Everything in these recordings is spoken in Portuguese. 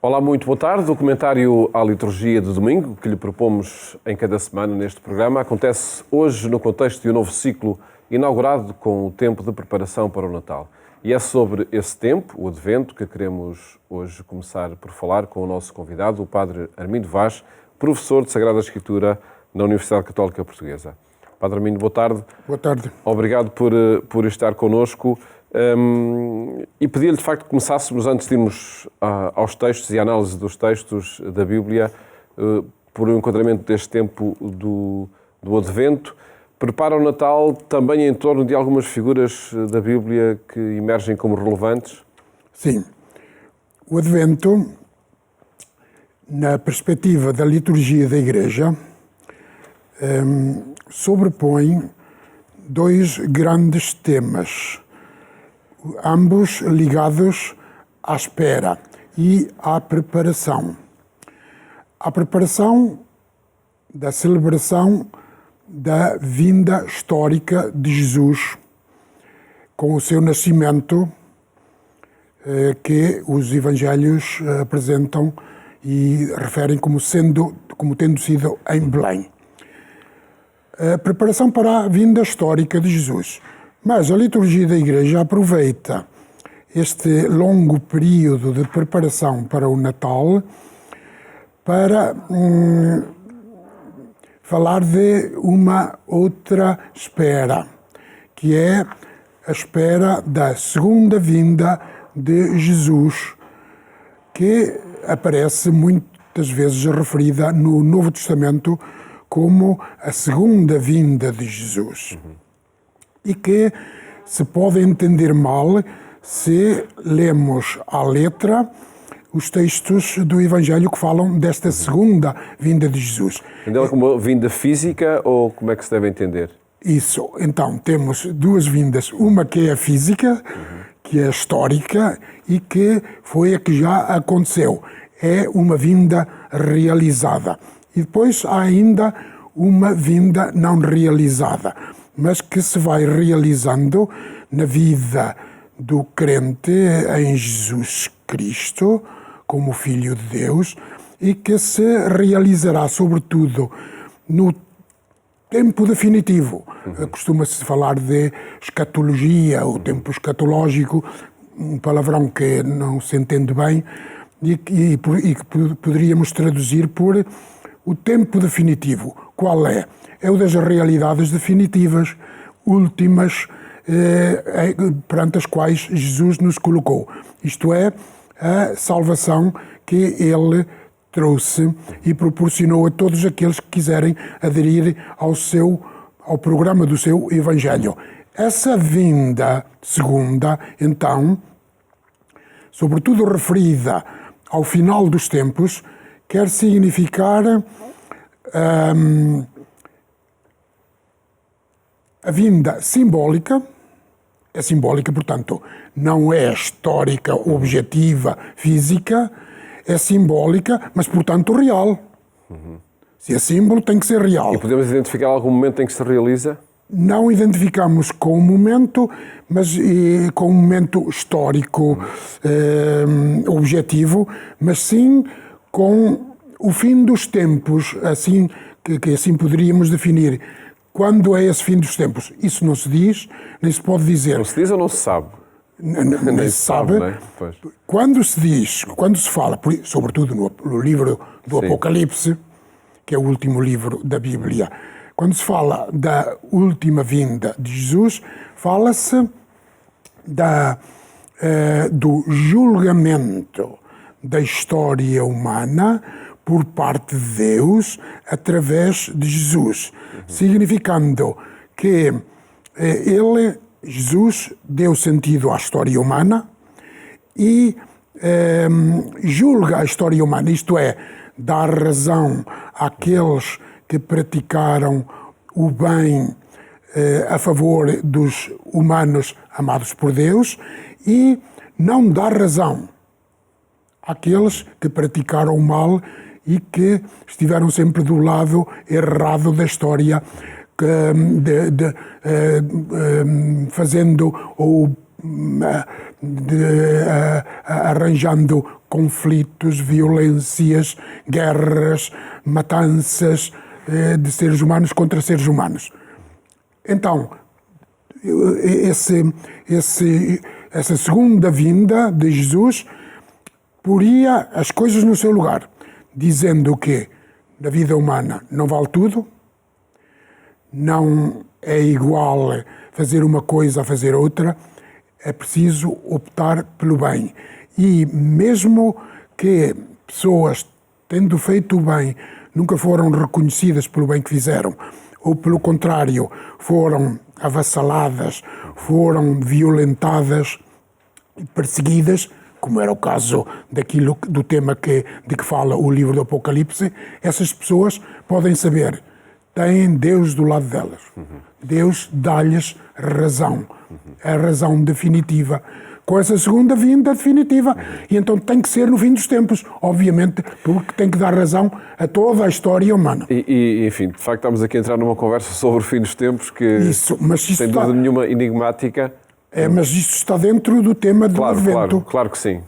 Olá, muito boa tarde. O comentário à liturgia de domingo, que lhe propomos em cada semana neste programa, acontece hoje no contexto de um novo ciclo inaugurado com o tempo de preparação para o Natal. E é sobre esse tempo, o Advento, que queremos hoje começar por falar com o nosso convidado, o Padre Armindo Vaz, professor de Sagrada Escritura na Universidade Católica Portuguesa. Padre Armindo, boa tarde. Boa tarde. Obrigado por estar connosco. E pedia-lhe, de facto, que começássemos, antes de irmos aos textos e à análise dos textos da Bíblia, por um enquadramento deste tempo do Advento. Prepara o Natal também em torno de algumas figuras da Bíblia que emergem como relevantes? Sim. O Advento, na perspectiva da liturgia da Igreja, sobrepõe dois grandes temas, ambos ligados à espera e à preparação. A preparação da celebração da vinda histórica de Jesus, com o seu nascimento, que os Evangelhos apresentam e referem como tendo sido em Belém. A preparação para a vinda histórica de Jesus. Mas a liturgia da Igreja aproveita este longo período de preparação para o Natal para falar de uma outra espera, que é a espera da segunda vinda de Jesus, que aparece muitas vezes referida no Novo Testamento como a segunda vinda de Jesus. E que se pode entender mal se lemos à letra os textos do Evangelho que falam desta segunda vinda de Jesus. Entendê-la como vinda física ou como é que se deve entender? Isso. Então, temos duas vindas. Uma que é a física, que é histórica e que foi a que já aconteceu. É uma vinda realizada. E depois há ainda uma vinda não realizada, mas que se vai realizando na vida do crente em Jesus Cristo, como Filho de Deus, e que se realizará, sobretudo, no tempo definitivo. Costuma-se falar de escatologia, o tempo escatológico, um palavrão que não se entende bem, e que poderíamos traduzir por o tempo definitivo. Qual é? É o das realidades definitivas, últimas, perante as quais Jesus nos colocou. Isto é, a salvação que Ele trouxe e proporcionou a todos aqueles que quiserem aderir ao programa do seu Evangelho. Essa vinda segunda, então, sobretudo referida ao final dos tempos, quer significar a vinda simbólica. É simbólica, portanto, não é histórica, objetiva, física, é simbólica, mas, portanto, real. Se é símbolo, tem que ser real. E podemos identificar algum momento em que se realiza? Não identificamos com o momento, mas com um momento histórico, objetivo, mas sim com o fim dos tempos, assim que assim poderíamos definir. Quando é esse fim dos tempos? Isso não se diz, nem se pode dizer. Não se diz ou não se sabe? Nem se sabe. Não é? Pois. Quando se diz, quando se fala, sobretudo no livro do Sim. Apocalipse, que é o último livro da Bíblia, quando se fala da última vinda de Jesus, fala-se do julgamento da história humana por parte de Deus através de Jesus, significando que Jesus, deu sentido à história humana e julga a história humana, isto é, dá razão àqueles que praticaram o bem a favor dos humanos amados por Deus e não dá razão àqueles que praticaram o mal e que estiveram sempre do lado errado da história, fazendo ou arranjando conflitos, violências, guerras, matanças de seres humanos contra seres humanos. Então, essa segunda vinda de Jesus poria as coisas no seu lugar, dizendo que na vida humana não vale tudo, não é igual fazer uma coisa a fazer outra, é preciso optar pelo bem. E mesmo que pessoas, tendo feito o bem, nunca foram reconhecidas pelo bem que fizeram, ou pelo contrário, foram avassaladas, foram violentadas e perseguidas, como era o caso do tema de que fala o livro do Apocalipse, essas pessoas podem saber, têm Deus do lado delas. Deus dá-lhes razão, a razão definitiva, com essa segunda vinda definitiva. E então tem que ser no fim dos tempos, obviamente, porque tem que dar razão a toda a história humana. Enfim, de facto estamos aqui a entrar numa conversa sobre o fim dos tempos que, sem dúvida nenhuma, enigmática. Mas isto está dentro do tema do Advento. Claro que sim.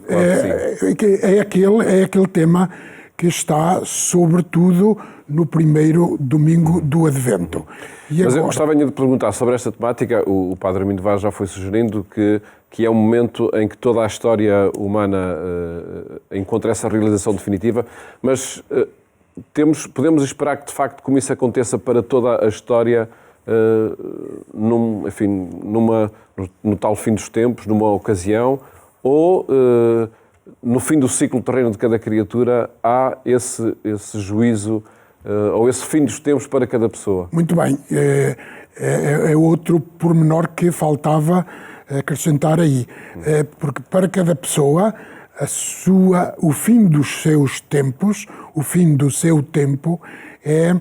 É aquele tema que está, sobretudo, no primeiro domingo do Advento. Mas eu gostava de perguntar sobre esta temática. O Padre Armindo Vaz já foi sugerindo que é um momento em que toda a história humana encontra essa realização definitiva, mas podemos esperar que, de facto, como isso aconteça para toda a história, no tal fim dos tempos, numa ocasião, ou no fim do ciclo terreno de cada criatura há esse juízo ou esse fim dos tempos para cada pessoa? Muito bem. É outro pormenor que faltava acrescentar aí. Porque para cada pessoa, o fim dos seus tempos, o fim do seu tempo, é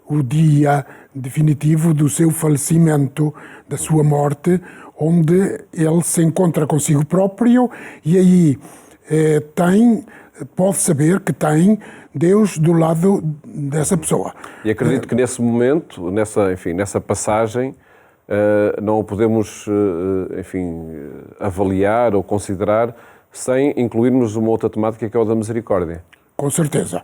o dia definitivo do seu falecimento, da sua morte, onde ele se encontra consigo próprio e aí pode saber que tem Deus do lado dessa pessoa. E acredito que nesse momento, nessa passagem, não o podemos, avaliar ou considerar sem incluirmos uma outra temática que é o da misericórdia. Com certeza.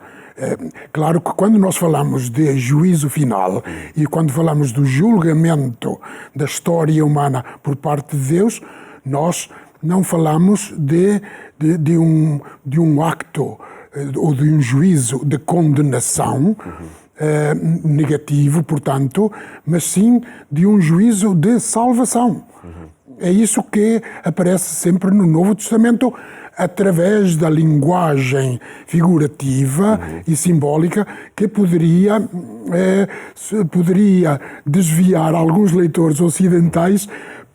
Claro que quando nós falamos de juízo final e quando falamos do julgamento da história humana por parte de Deus, nós não falamos de um acto ou de um juízo de condenação negativo, portanto, mas sim de um juízo de salvação. É isso que aparece sempre no Novo Testamento, através da linguagem figurativa e simbólica que poderia desviar alguns leitores ocidentais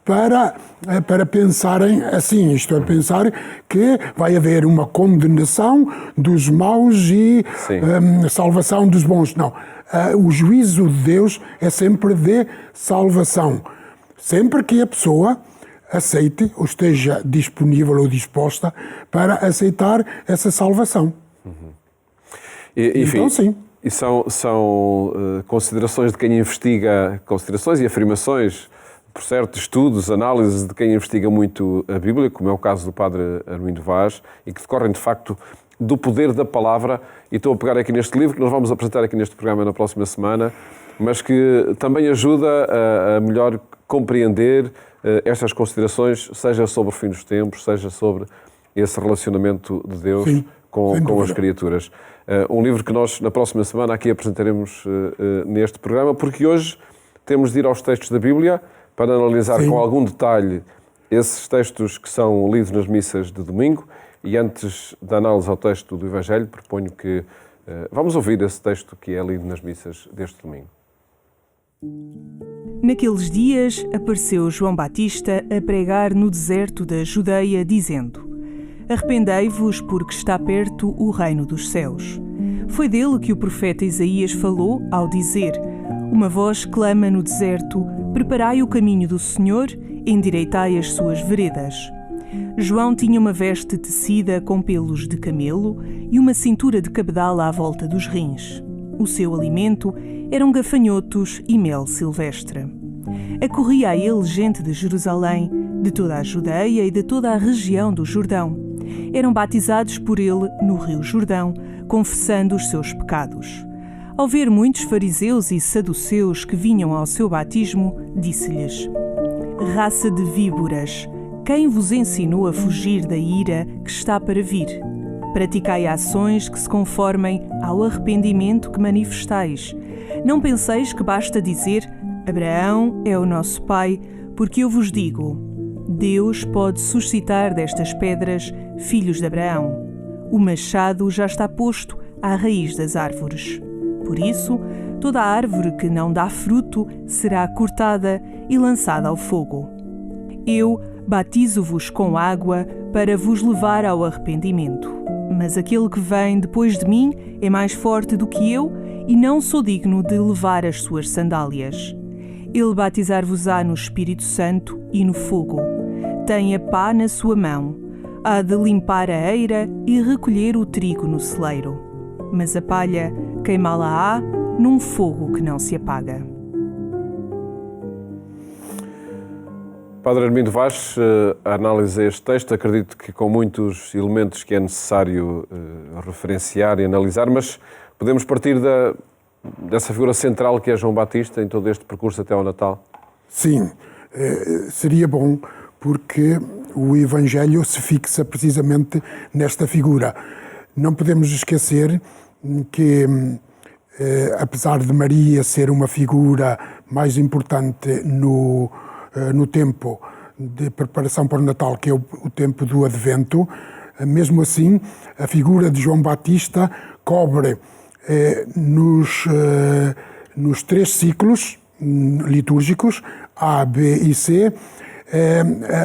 para pensarem assim, isto é, pensar que vai haver uma condenação dos maus e salvação dos bons. Não, o juízo de Deus é sempre de salvação. Sempre que a pessoa aceite ou esteja disponível ou disposta para aceitar essa salvação. Enfim, então, sim. E são considerações de quem investiga, considerações e afirmações, por certo, estudos, análises de quem investiga muito a Bíblia, como é o caso do Padre Armindo Vaz, e que decorrem, de facto, do poder da palavra. E estou a pegar aqui neste livro, que nós vamos apresentar aqui neste programa na próxima semana, mas que também ajuda a melhor compreender estas considerações, seja sobre o fim dos tempos, seja sobre esse relacionamento de Deus com as criaturas. Um livro que nós, na próxima semana, aqui apresentaremos neste programa, porque hoje temos de ir aos textos da Bíblia para analisar com algum detalhe esses textos que são lidos nas missas de domingo. E antes da análise ao texto do Evangelho, proponho que vamos ouvir esse texto que é lido nas missas deste domingo. Naqueles dias apareceu João Batista a pregar no deserto da Judeia, dizendo: Arrependei-vos, porque está perto o reino dos céus. Foi dele que o profeta Isaías falou ao dizer: Uma voz clama no deserto, preparai o caminho do Senhor, endireitai as suas veredas. João tinha uma veste tecida com pelos de camelo e uma cintura de cabedal à volta dos rins. O seu alimento eram gafanhotos e mel silvestre. Acorria a ele gente de Jerusalém, de toda a Judeia e de toda a região do Jordão. Eram batizados por ele no Rio Jordão, confessando os seus pecados. Ao ver muitos fariseus e saduceus que vinham ao seu batismo, disse-lhes: Raça de víboras, quem vos ensinou a fugir da ira que está para vir? Praticai ações que se conformem ao arrependimento que manifestais. Não penseis que basta dizer: Abraão é o nosso pai, porque eu vos digo: Deus pode suscitar destas pedras filhos de Abraão. O machado já está posto à raiz das árvores. Por isso, toda árvore que não dá fruto será cortada e lançada ao fogo. Eu batizo-vos com água para vos levar ao arrependimento. Mas aquele que vem depois de mim é mais forte do que eu e não sou digno de levar as suas sandálias. Ele batizar-vos-á no Espírito Santo e no fogo. Tem a pá na sua mão. Há de limpar a eira e recolher o trigo no celeiro. Mas a palha queimá-la-á num fogo que não se apaga. Padre Armindo Vaz, a análise a este texto, acredito que com muitos elementos que é necessário referenciar e analisar, mas podemos partir dessa figura central que é João Batista em todo este percurso até ao Natal? Sim, seria bom, porque o Evangelho se fixa precisamente nesta figura. Não podemos esquecer que, apesar de Maria ser uma figura mais importante no tempo de preparação para o Natal, que é o tempo do Advento, mesmo assim, a figura de João Batista cobre nos 3 ciclos litúrgicos, A, B e C,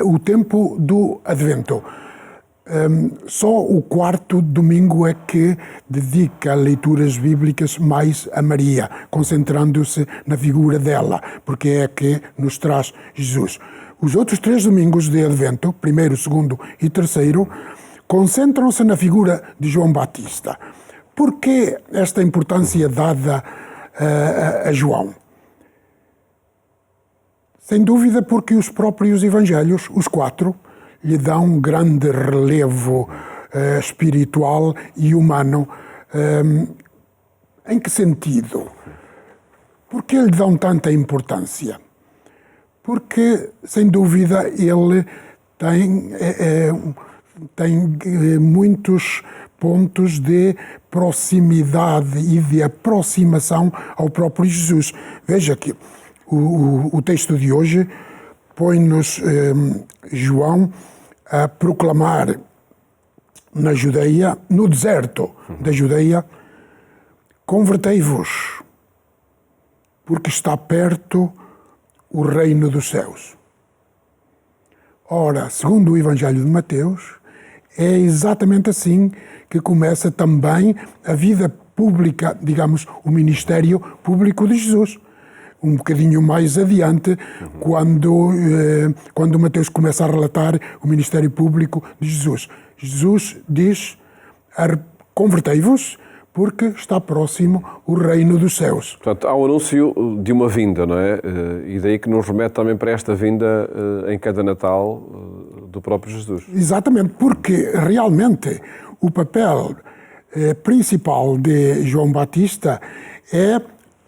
o tempo do Advento. Só o 4º domingo é que dedica leituras bíblicas mais a Maria, concentrando-se na figura dela, porque é a que nos traz Jesus. Os outros 3 domingos de Advento, 1º, 2º e 3º, concentram-se na figura de João Batista. Por que esta importância dada a João? Sem dúvida porque os próprios evangelhos, os 4, lhe dão um grande relevo espiritual e humano. Em que sentido? Por que lhe dão tanta importância? Porque, sem dúvida, ele tem muitos pontos de proximidade e de aproximação ao próprio Jesus. Veja que o texto de hoje põe-nos João a proclamar na Judeia, no deserto da Judeia: convertei-vos, porque está perto o reino dos céus. Ora, segundo o Evangelho de Mateus, é exatamente assim que começa também a vida pública, digamos, o ministério público de Jesus. Um bocadinho mais adiante, quando Mateus começa a relatar o ministério público de Jesus. Jesus diz: convertei-vos, porque está próximo o reino dos céus. Portanto, há o anúncio de uma vinda, não é? E daí que nos remete também para esta vinda em cada Natal do próprio Jesus. Exatamente, porque realmente o papel principal de João Batista é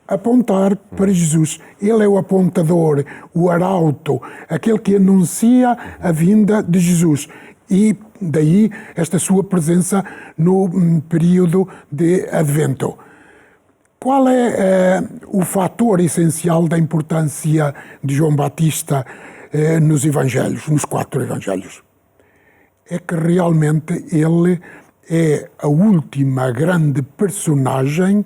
apontar para Jesus. Ele é o apontador, o arauto, aquele que anuncia a vinda de Jesus. E daí esta sua presença no período de Advento. Qual é o fator essencial da importância de João Batista nos Evangelhos, nos 4 Evangelhos? É que realmente ele é a última grande personagem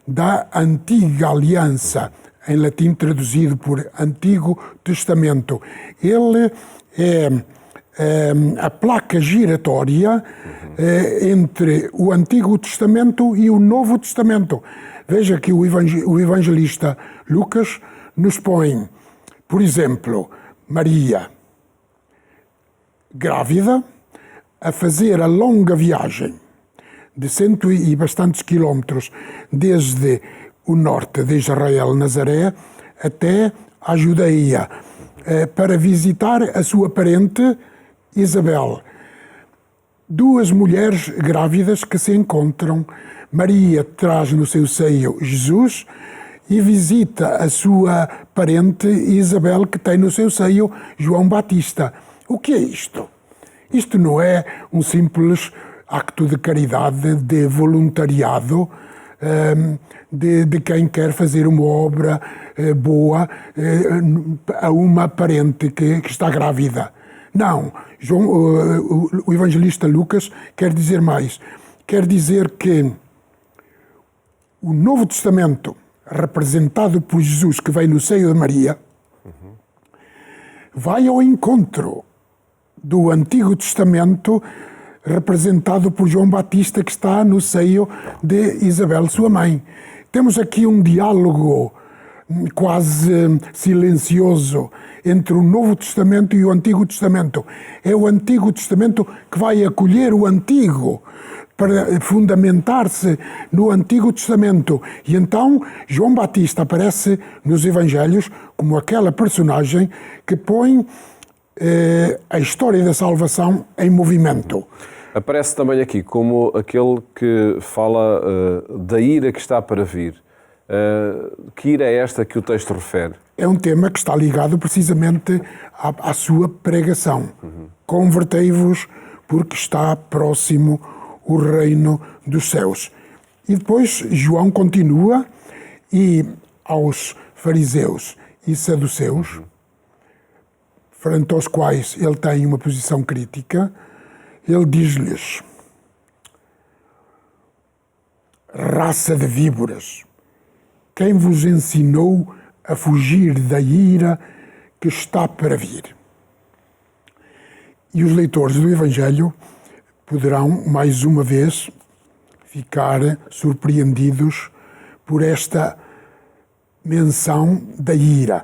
da Antiga Aliança, em latim traduzido por Antigo Testamento. Ele é a placa giratória entre o Antigo Testamento e o Novo Testamento. Veja que o evangelista Lucas nos põe, por exemplo, Maria, grávida, a fazer a longa viagem de 100 e bastantes quilómetros desde o norte de Israel, Nazaré, até a Judeia, para visitar a sua parente Isabel. duas mulheres grávidas que se encontram. Maria traz no seu seio Jesus e visita a sua parente Isabel, que tem no seu seio João Batista. O que é isto? Isto não é um simples acto de caridade, de voluntariado, de quem quer fazer uma obra boa a uma parente que está grávida. Não, o evangelista Lucas quer dizer mais. Quer dizer que o Novo Testamento, representado por Jesus, que vem no seio de Maria, vai ao encontro do Antigo Testamento, representado por João Batista, que está no seio de Isabel, sua mãe. Temos aqui um diálogo quase silencioso entre o Novo Testamento e o Antigo Testamento. É o Antigo Testamento que vai acolher o Antigo, para fundamentar-se no Antigo Testamento. E então João Batista aparece nos Evangelhos como aquela personagem que põe a história da salvação em movimento. Aparece também aqui como aquele que fala da ira que está para vir. Que ira é esta que o texto refere? É um tema que está ligado precisamente à sua pregação. Convertei-vos porque está próximo o reino dos céus. E depois João continua e aos fariseus e saduceus, frente aos quais ele tem uma posição crítica, ele diz-lhes: raça de víboras, quem vos ensinou a fugir da ira que está para vir? E os leitores do Evangelho poderão, mais uma vez, ficar surpreendidos por esta menção da ira,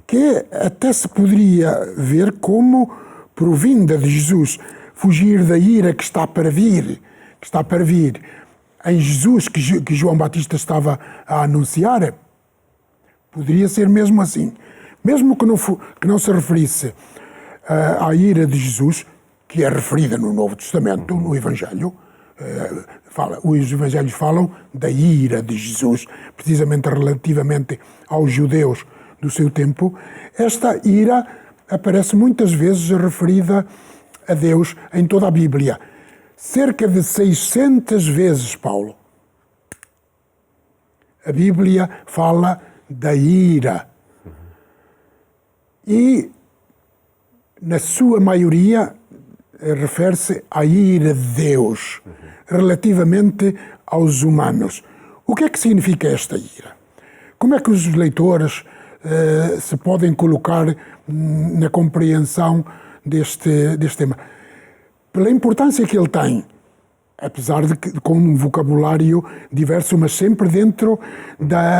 que até se poderia ver como provinda de Jesus, fugir da ira que está para vir, em Jesus que João Batista estava a anunciar. Poderia ser mesmo assim. Mesmo que não se referisse à ira de Jesus, que é referida no Novo Testamento, no Evangelho, os Evangelhos falam da ira de Jesus, precisamente relativamente aos judeus do seu tempo. Esta ira aparece muitas vezes referida a Deus em toda a Bíblia. Cerca de 600 vezes, Paulo, a Bíblia fala da ira. E, na sua maioria, refere-se à ira de Deus, relativamente aos humanos. O que é que significa esta ira? Como é que os leitores se podem colocar na compreensão deste tema? Pela importância que ele tem, apesar de que com um vocabulário diverso, mas sempre dentro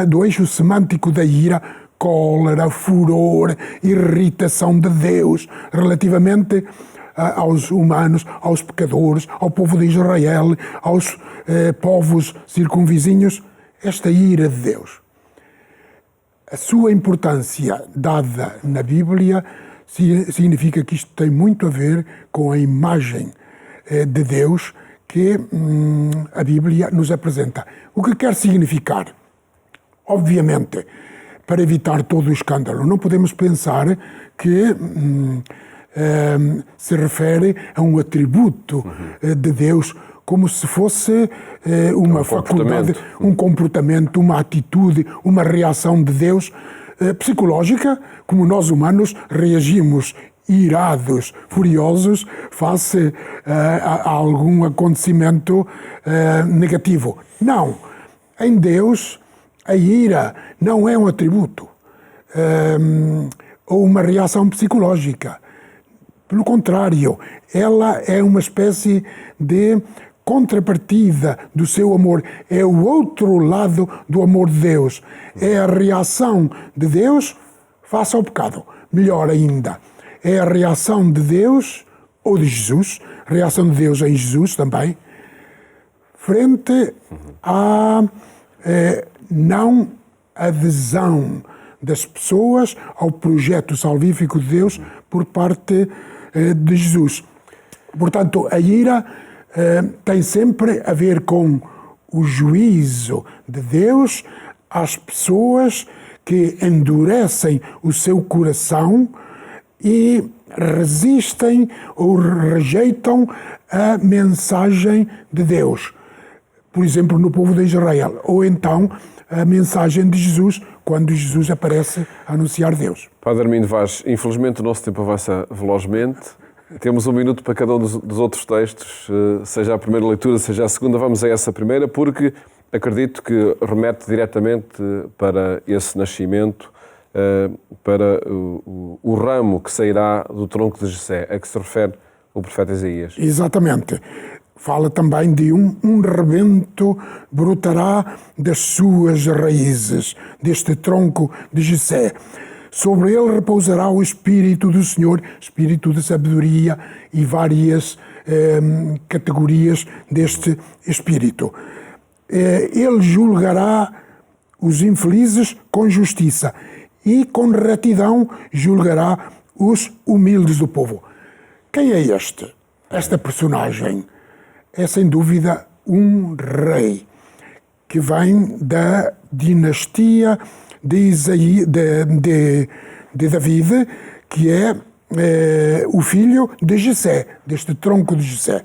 do eixo semântico da ira, cólera, furor, irritação de Deus, relativamente aos humanos, aos pecadores, ao povo de Israel, aos povos circunvizinhos, esta ira de Deus. A sua importância dada na Bíblia significa que isto tem muito a ver com a imagem de Deus que a Bíblia nos apresenta. O que quer significar? Obviamente, para evitar todo o escândalo, não podemos pensar que se refere a um atributo de Deus como se fosse uma faculdade, um comportamento, uma atitude, uma reação de Deus psicológica, como nós humanos reagimos irados, furiosos, face a algum acontecimento negativo. Não. Em Deus, a ira não é um atributo ou uma reação psicológica. Pelo contrário, ela é uma espécie de contrapartida do seu amor. É o outro lado do amor de Deus. É a reação de Deus face ao pecado. Melhor ainda, é a reação de Deus, ou de Jesus, reação de Deus em Jesus também, frente à não adesão das pessoas ao projeto salvífico de Deus por parte de Jesus. Portanto, a ira tem sempre a ver com o juízo de Deus às pessoas que endurecem o seu coração e resistem ou rejeitam a mensagem de Deus. Por exemplo, no povo de Israel. Ou então a mensagem de Jesus, quando Jesus aparece a anunciar Deus. Padre Armindo Vaz, infelizmente o nosso tempo avança velozmente. Temos 1 minuto para cada um dos outros textos, seja a primeira leitura, seja a segunda. Vamos a essa primeira, porque acredito que remete diretamente para esse nascimento, para o ramo que sairá do tronco de Jessé, a que se refere o profeta Isaías. Exatamente. Fala também de um rebento brotará das suas raízes, deste tronco de Jessé. Sobre ele repousará o Espírito do Senhor, Espírito de sabedoria e várias categorias deste Espírito. Ele julgará os infelizes com justiça e com retidão julgará os humildes do povo. Quem é este? Esta personagem é sem dúvida um rei que vem da dinastia de David, que é o filho de Jessé, deste tronco de Jessé.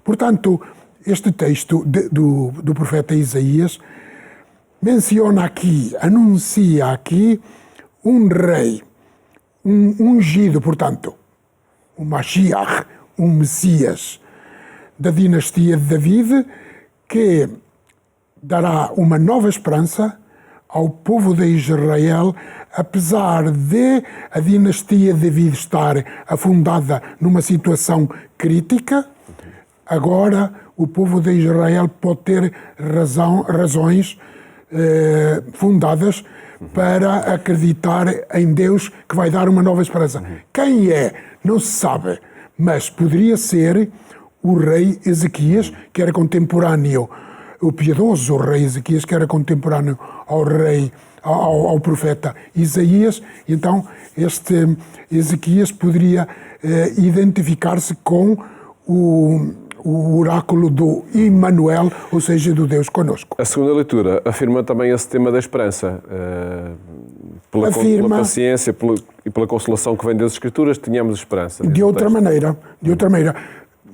Portanto, este texto do profeta Isaías menciona aqui, anuncia aqui um rei, um ungido, portanto, um Mashiach, um Messias da dinastia de David, que dará uma nova esperança ao povo de Israel, apesar de a dinastia de David estar afundada numa situação crítica. Agora o povo de Israel pode ter razões fundadas para acreditar em Deus, que vai dar uma nova esperança. Quem é? Não se sabe, mas poderia ser o rei Ezequias, que era contemporâneo, o piedoso rei Ezequias, que era contemporâneo ao profeta Isaías. Então, este Ezequias poderia identificar-se com o oráculo do Emmanuel, ou seja, do Deus conosco. A segunda leitura afirma também esse tema da esperança. Pela paciência e pela consolação que vem das Escrituras, tínhamos esperança. De outra maneira.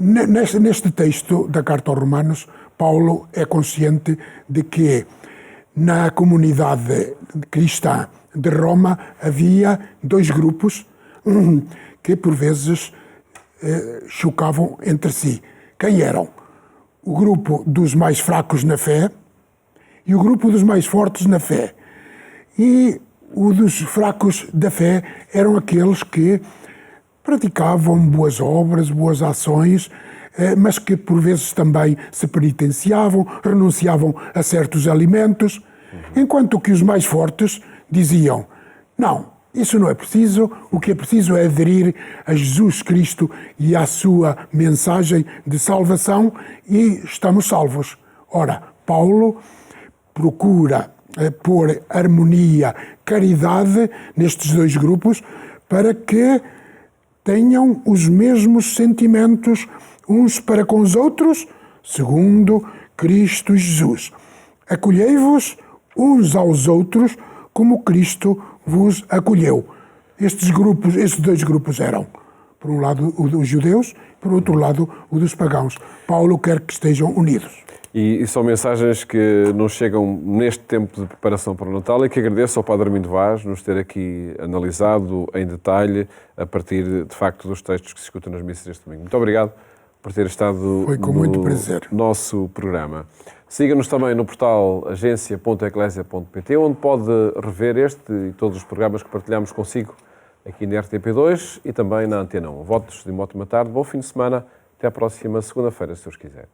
Neste texto da Carta aos Romanos, Paulo é consciente de que na comunidade cristã de Roma havia dois grupos que por vezes chocavam entre si. Quem eram? O grupo dos mais fracos na fé e o grupo dos mais fortes na fé. E o dos fracos da fé eram aqueles que praticavam boas obras, boas ações, mas que por vezes também se penitenciavam, renunciavam a certos alimentos, enquanto que os mais fortes diziam: não, isso não é preciso, o que é preciso é aderir a Jesus Cristo e à sua mensagem de salvação e estamos salvos. Ora, Paulo procura pôr harmonia, caridade nestes dois grupos para que tenham os mesmos sentimentos uns para com os outros, segundo Cristo Jesus. Acolhei-vos uns aos outros como Cristo vos acolheu. Estes dois grupos eram, por um lado, o dos judeus, por outro lado, o dos pagãos. Paulo quer que estejam unidos. E são mensagens que nos chegam neste tempo de preparação para o Natal e que agradeço ao Padre Armindo Vaz nos ter aqui analisado em detalhe a partir, de facto, dos textos que se escutam nas missas deste domingo. Muito obrigado por ter estado no nosso programa. Siga-nos também no portal agência.eclesia.pt, onde pode rever este e todos os programas que partilhamos consigo aqui na RTP2 e também na Antena 1. Votos de uma ótima tarde, bom fim de semana, até à próxima segunda-feira, se Deus quiser.